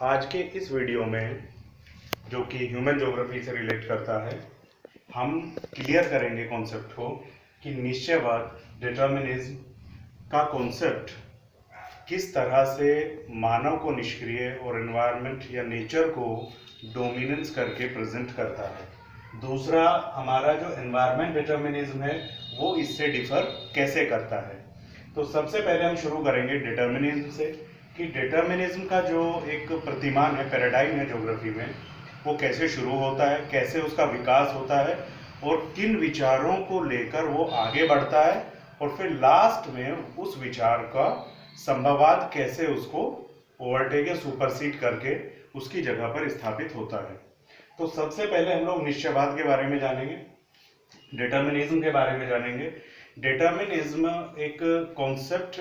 आज के इस वीडियो में जो कि ह्यूमन ज्योग्राफी से रिलेट करता है, हम क्लियर करेंगे कॉन्सेप्ट को कि निश्चयवाद डिटर्मिनिज्म का कॉन्सेप्ट किस तरह से मानव को निष्क्रिय और एनवायरनमेंट या नेचर को डोमिनेंस करके प्रेजेंट करता है। दूसरा, हमारा जो एनवायरनमेंट डिटर्मिनिज्म है वो इससे डिफर कैसे करता है। तो सबसे पहले हम शुरू करेंगे डिटर्मिनिज्म से कि डिटर्मिनिज्म का जो एक प्रतिमान है, पैराडाइम है ज्योग्राफी में, वो कैसे शुरू होता है, कैसे उसका विकास होता है और किन विचारों को लेकर वो आगे बढ़ता है और फिर लास्ट में उस विचार का संभववाद कैसे उसको ओवरटेक या सुपरसीड करके उसकी जगह पर स्थापित होता है। तो सबसे पहले हम लोग निश्चयवाद के बारे में जानेंगे, डिटर्मिनिज्म के बारे में जानेंगे। डिटर्मिनिज्म एक कॉन्सेप्ट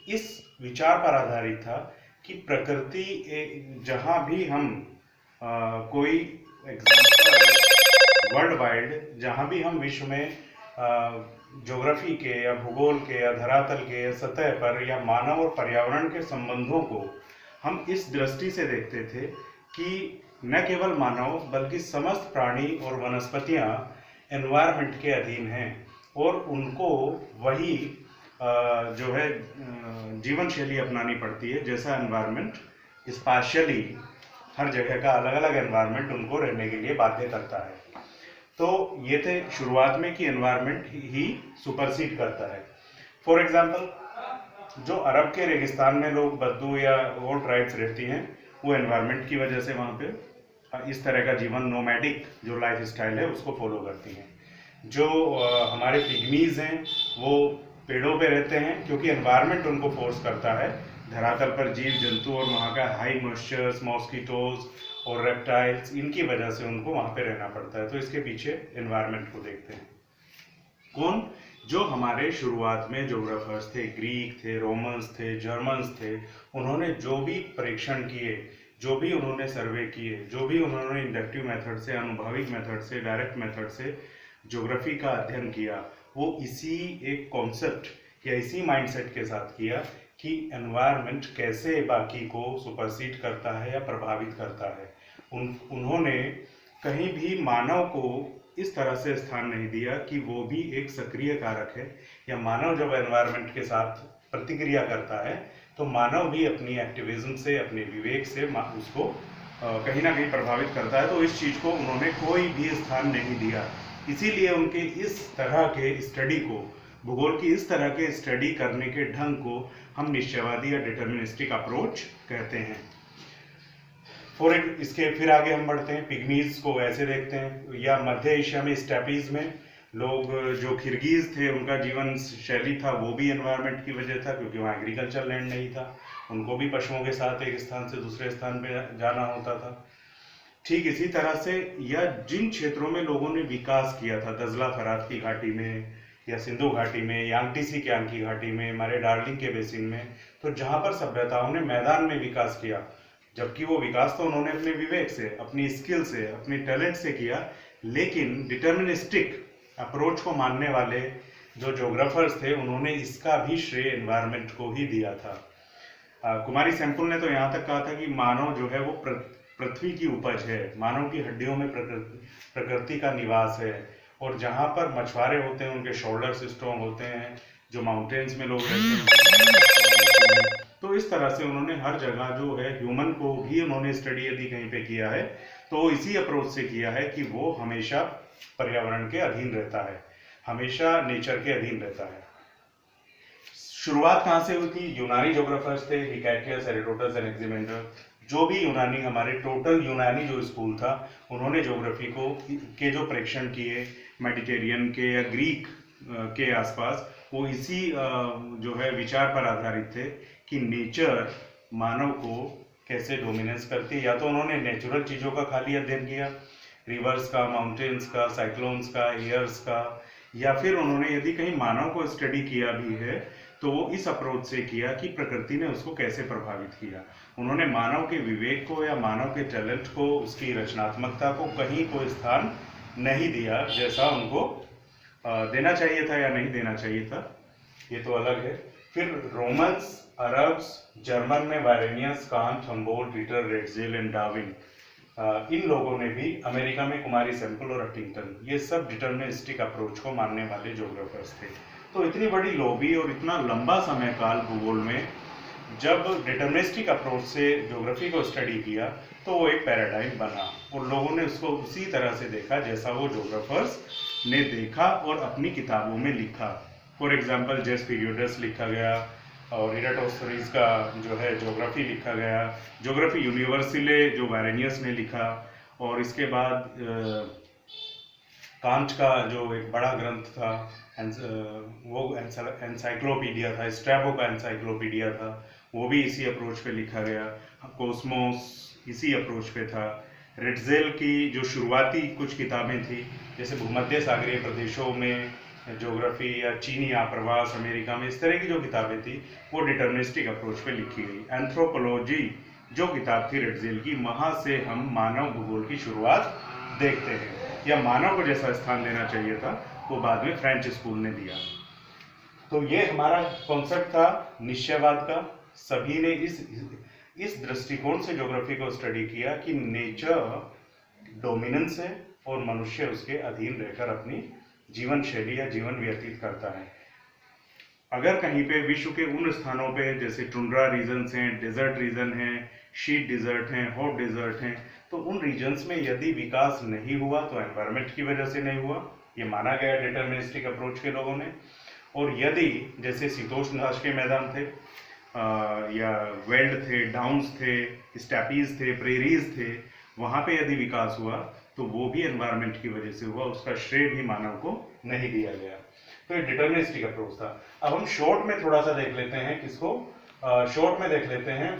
इस विचार पर आधारित था कि प्रकृति जहां भी हम कोई एग्जाम्पल वर्ल्ड वाइड, जहां भी हम विश्व में ज्योग्राफी के या भूगोल के या धरातल के या सतह पर या मानव और पर्यावरण के संबंधों को हम इस दृष्टि से देखते थे कि न केवल मानव बल्कि समस्त प्राणी और वनस्पतियां एनवायरनमेंट के अधीन हैं और उनको वही जो है जीवन शैली अपनानी पड़ती है जैसा एनवायरनमेंट स्पेशली हर जगह का अलग अलग एनवायरनमेंट उनको रहने के लिए बाध्य करता है। तो ये थे शुरुआत में कि एनवायरनमेंट ही सुपरसीड करता है। फॉर एग्जांपल, जो अरब के रेगिस्तान में लोग बद्दू या और ट्राइब्स रहती हैं, वो एनवायरनमेंट की वजह से वहाँ पे इस तरह का जीवन, नोमैडिक जो लाइफ स्टाइल है, उसको फॉलो करती हैं। जो हमारे पिग्मीज हैं वो पेड़ों पे रहते हैं क्योंकि एनवायरनमेंट उनको फोर्स करता है, धरातल पर जीव जंतु और वहाँ का हाई मॉइस्चर्स, मॉस्किटोज और रेप्टाइल्स, इनकी वजह से उनको वहाँ पे रहना पड़ता है। तो इसके पीछे एनवायरनमेंट को देखते हैं। कौन? जो हमारे शुरुआत में ज्योग्राफर्स थे, ग्रीक थे, रोमन्स थे, जर्मन्स थे, उन्होंने जो भी परीक्षण किए, जो भी उन्होंने सर्वे किए, जो भी उन्होंने इंडक्टिव मेथड से, अनुभविक मेथड से, डायरेक्ट मेथड से ज्योग्राफी का अध्ययन किया, वो इसी एक कॉन्सेप्ट या इसी माइंडसेट के साथ किया कि एनवायरनमेंट कैसे बाकी को सुपरसीड करता है या प्रभावित करता है। उन्होंने कहीं भी मानव को इस तरह से स्थान नहीं दिया कि वो भी एक सक्रिय कारक है, या मानव जब एनवायरनमेंट के साथ प्रतिक्रिया करता है तो मानव भी अपनी एक्टिविज्म से, अपने विवेक से उसको कहीं ना कहीं प्रभावित करता है। तो इस चीज को उन्होंने कोई भी स्थान नहीं दिया। इसीलिए उनके इस तरह के स्टडी को, भूगोल की इस तरह के स्टडी करने के ढंग को हम निश्चयवादी या डिटर्मिनिस्टिक अप्रोच कहते हैं। इसके फिर आगे हम बढ़ते हैं, पिग्मीज को ऐसे देखते हैं, या मध्य एशिया में स्टेपीज में लोग, जो किर्गिज थे, उनका जीवन शैली था वो भी एनवायरनमेंट की वजह था क्योंकि वहाँ एग्रीकल्चर लैंड नहीं था, उनको भी पशुओं के साथ एक स्थान से दूसरे स्थान पे जाना होता था। ठीक इसी तरह से, या जिन क्षेत्रों में लोगों ने विकास किया था, दजला फरात की घाटी में या सिंधु घाटी में, यांगटीसी क्यांग की घाटी में, हमारे डार्जिलिंग के बेसिन में, तो जहाँ पर सभ्यताओं ने मैदान में विकास किया, जबकि वो विकास तो उन्होंने अपने विवेक से, अपनी स्किल से, अपनी टैलेंट से किया, लेकिन डिटर्मिनिस्टिक अप्रोच को मानने वाले जो ज्योग्राफर्स थे उन्होंने इसका भी श्रेय एनवायरनमेंट को ही दिया था। कुमारी सैंपुल ने तो यहाँ तक कहा था कि मानव जो है वो पृथ्वी की उपज है, मानव की हड्डियों में प्रकृति का निवास है, और जहाँ पर मछुआरे होते हैं उनके शोल्डर्स स्ट्रॉन्ग होते हैं, जो माउंटेन्स में लोग रहते हैं। तो इस तरह से उन्होंने हर जगह जो है ह्यूमन को भी उन्होंने स्टडी यदि कहीं पे किया है तो इसी अप्रोच से किया है कि वो हमेशा पर्यावरण के अधीन रहता है, हमेशा नेचर के अधीन रहता है। शुरुआत कहाँ से हुई थी? यूनानी ज्योग्राफर्स थे, हिकैटियस, हेरोडोटस, एनेक्सिमेंडर, जो भी यूनानी, हमारे टोटल यूनानी जो स्कूल था, उन्होंने ज्योग्राफी को के जो परीक्षण किए मेडिटेरियन के या ग्रीक के आसपास, वो इसी जो है विचार पर आधारित थे कि नेचर मानव को कैसे डोमिनेंस करती है। या तो उन्होंने नेचुरल चीज़ों का खाली अध्ययन किया, रिवर्स का, माउंटेन्स का, साइक्लोन्स का, एयर्स का, या फिर उन्होंने यदि कहीं मानव को स्टडी किया भी है तो वो इस अप्रोच से किया कि प्रकृति ने उसको कैसे प्रभावित किया। उन्होंने मानव के विवेक को या मानव के टैलेंट को, उसकी रचनात्मकता को कहीं कोई स्थान नहीं दिया जैसा उनको देना चाहिए था या नहीं देना चाहिए था, ये तो अलग है। फिर रोमन्स, अरब्स, जर्मन में Varenius, Kant, Humboldt, Ritter, Ratzel and Darwin, इन लोगों ने भी, अमेरिका में कुमारी सेम्पल और हंटिंगटन, ये सब डिटर्मिनिस्टिक अप्रोच को मानने वाले ज्योग्राफर्स थे। तो इतनी बड़ी लॉबी और इतना लंबा समय काल भूगोल में जब डिटर्मिनिस्टिक अप्रोच से ज्योग्राफी को स्टडी किया तो वो एक पैराडाइम बना और लोगों ने उसको उसी तरह से देखा जैसा वो ज्योग्राफर्स ने देखा और अपनी किताबों में लिखा। फॉर एग्जाम्पल जेस पीरियोडस लिखा गया और इराटोस्थोरीज का जो है ज्योग्राफी लिखा गया, ज्योग्राफी यूनिवर्सले जो वायरेनियस ने लिखा, और इसके बाद कांट का जो एक बड़ा ग्रंथ था वो एनसाइक्लोपीडिया था, स्ट्रैबो का एनसाइक्लोपीडिया था, वो भी इसी अप्रोच पे लिखा गया। कोस्मोस इसी अप्रोच पे था। रेटजेल की जो शुरुआती कुछ किताबें थी, जैसे भूमध्य सागरीय प्रदेशों में ज्योग्राफी या चीनी आप्रवास अमेरिका में, इस तरह की जो किताबें थी वो डिटर्मिनिस्टिक अप्रोच पे लिखी गई। एंथ्रोपोलॉजी जो किताब थी रेटजेल की, वहाँ से हम मानव भूगोल की शुरुआत देखते हैं, या मानव को जैसा स्थान देना चाहिए था वो बाद में फ्रेंच स्कूल ने दिया। तो ये हमारा कॉन्सेप्ट था निश्चयवाद का। सभी ने इस दृष्टिकोण से ज्योग्राफी को स्टडी किया कि नेचर डोमिनेंस है और मनुष्य उसके अधीन रहकर अपनी जीवन शैली या जीवन व्यतीत करता है। अगर कहीं पे विश्व के उन स्थानों पे जैसे टुंड्रा रीजन्स हैं, डेजर्ट रीजन हैं, शीट डिजर्ट हैं, हॉट डिजर्ट हैं, तो उन रीजन्स में यदि विकास नहीं हुआ तो एनवायरनमेंट की वजह से नहीं हुआ, ये माना गया डिटर्मिनिस्टिक अप्रोच के लोगों ने। और यदि जैसे शीतोष्ण घास के मैदान थे या वेल्ड थे, डाउन्स थे, स्टैपीज थे, प्रेरीज थे, वहाँ पे यदि विकास हुआ तो वो भी एनवायरनमेंट की वजह से हुआ, उसका श्रेय भी मानव को नहीं दिया गया। तो ये डिटर्मिनिस्टिक अप्रोच था। अब हम शॉर्ट में थोड़ा सा देख लेते हैं किसको, शॉर्ट में देख लेते हैं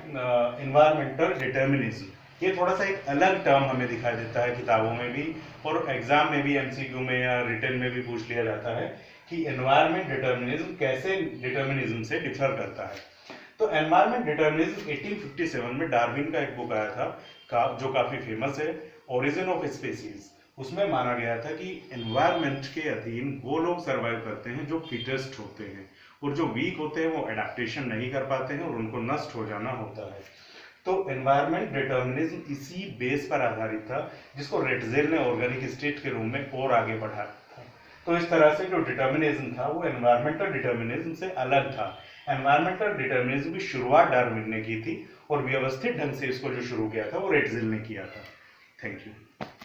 एनवायरमेंटल डिटर्मिनिज्म। ये थोड़ा सा एक अलग टर्म हमें दिखाई देता है किताबों में भी, और एग्जाम में भी, एमसीक्यू में या रिटन में भी पूछ लिया जाता है कि एनवायरमेंट डिटर्मिनिज्म कैसे डिटर्मिनिज्म से डिफर करता है। तो एनवायरमेंट डिटर्मिनिज्म 1857 में डार्विन का एक बुक आया था जो काफी फेमस है, ओरिजिन ऑफ स्पीसीज। उसमें माना गया था कि एनवायरमेंट के अधीन वो लोग सर्वाइव करते हैं जो फिटेस्ट होते हैं, और जो वीक होते हैं वो एडेप्टेशन नहीं कर पाते हैं और उनको नष्ट हो जाना होता है। तो एनवायरमेंट डिटर्मिनिज्म इसी बेस पर आधारित था, जिसको रेटजेल ने ऑर्गेनिक स्टेट के रूप में और आगे बढ़ाया था। तो इस तरह से जो डिटर्मिनिज्म था वो एनवायरमेंटल डिटर्मिनिज्म से अलग था। एनवायरमेंटल डिटर्मिनिज्म की शुरुआत डार्विन ने की थी और व्यवस्थित ढंग से इसको जो शुरू किया था वो रेटजेल ने किया था। Thank you.